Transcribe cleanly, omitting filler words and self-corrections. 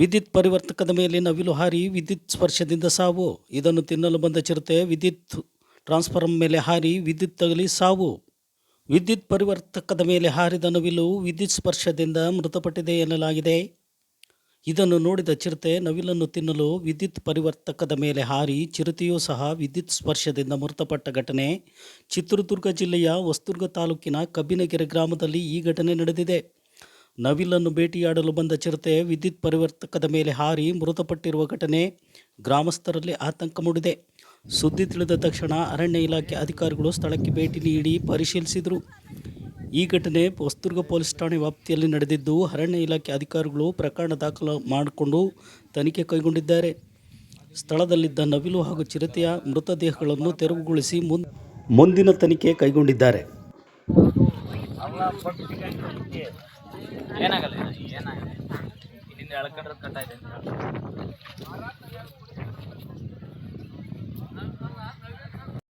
ವಿದ್ಯುತ್ ಪರಿವರ್ತಕದ ಮೇಲೆ ನವಿಲು ಹಾರಿ ವಿದ್ಯುತ್ ಸ್ಪರ್ಶದಿಂದ ಸಾವು. ಇದನ್ನು ತಿನ್ನಲು ಬಂದ ಚಿರತೆ ವಿದ್ಯುತ್ ಟ್ರಾನ್ಸ್ಫಾರ್ಮರ್ ಮೇಲೆ ಹಾರಿ ವಿದ್ಯುತ್ ತಗುಲಿ ಸಾವು. ವಿದ್ಯುತ್ ಪರಿವರ್ತಕದ ಮೇಲೆ ಹಾರಿದ ನವಿಲು ವಿದ್ಯುತ್ ಸ್ಪರ್ಶದಿಂದ ಮೃತಪಟ್ಟಿದೆ ಎನ್ನಲಾಗಿದೆ. ಇದನ್ನು ನೋಡಿದ ಚಿರತೆ ನವಿಲನ್ನು ತಿನ್ನಲು ವಿದ್ಯುತ್ ಪರಿವರ್ತಕದ ಮೇಲೆ ಹಾರಿ ಚಿರತೆಯೂ ಸಹ ವಿದ್ಯುತ್ ಸ್ಪರ್ಶದಿಂದ ಮೃತಪಟ್ಟ ಘಟನೆ ಚಿತ್ರದುರ್ಗ ಜಿಲ್ಲೆಯ ಹೊಸದುರ್ಗ ತಾಲೂಕಿನ ಕಬ್ಬಿನಗೆರೆ ಗ್ರಾಮದಲ್ಲಿ ಈ ಘಟನೆ ನಡೆದಿದೆ. ನವಿಲನ್ನು ಬೇಟೆಯಾಡಲು ಬಂದ ಚಿರತೆ ವಿದ್ಯುತ್ ಪರಿವರ್ತಕದ ಮೇಲೆ ಹಾರಿ ಮೃತಪಟ್ಟಿರುವ ಘಟನೆ ಗ್ರಾಮಸ್ಥರಲ್ಲಿ ಆತಂಕ ಮೂಡಿದೆ. ಸುದ್ದಿ ತಿಳಿದ ತಕ್ಷಣ ಅರಣ್ಯ ಇಲಾಖೆ ಅಧಿಕಾರಿಗಳು ಸ್ಥಳಕ್ಕೆ ಭೇಟಿ ನೀಡಿ ಪರಿಶೀಲಿಸಿದರು. ಈ ಘಟನೆ ಹೊಸದುರ್ಗ ಪೊಲೀಸ್ ಠಾಣೆ ವ್ಯಾಪ್ತಿಯಲ್ಲಿ ನಡೆದಿದ್ದು, ಅರಣ್ಯ ಇಲಾಖೆ ಅಧಿಕಾರಿಗಳು ಪ್ರಕರಣ ದಾಖಲು ಮಾಡಿಕೊಂಡು ತನಿಖೆ ಕೈಗೊಂಡಿದ್ದಾರೆ. ಸ್ಥಳದಲ್ಲಿದ್ದ ನವಿಲು ಹಾಗೂ ಚಿರತೆಯ ಮೃತದೇಹಗಳನ್ನು ತೆರವುಗೊಳಿಸಿ ಮುಂದಿನ ತನಿಖೆ ಕೈಗೊಂಡಿದ್ದಾರೆ. ಏನಾಗಲ್ಲ ಇಲ್ಲಿಂದ ಎಳ್ಕೊಂಡ್ರೆ ಕಟ್ಟಾಯ್ತು.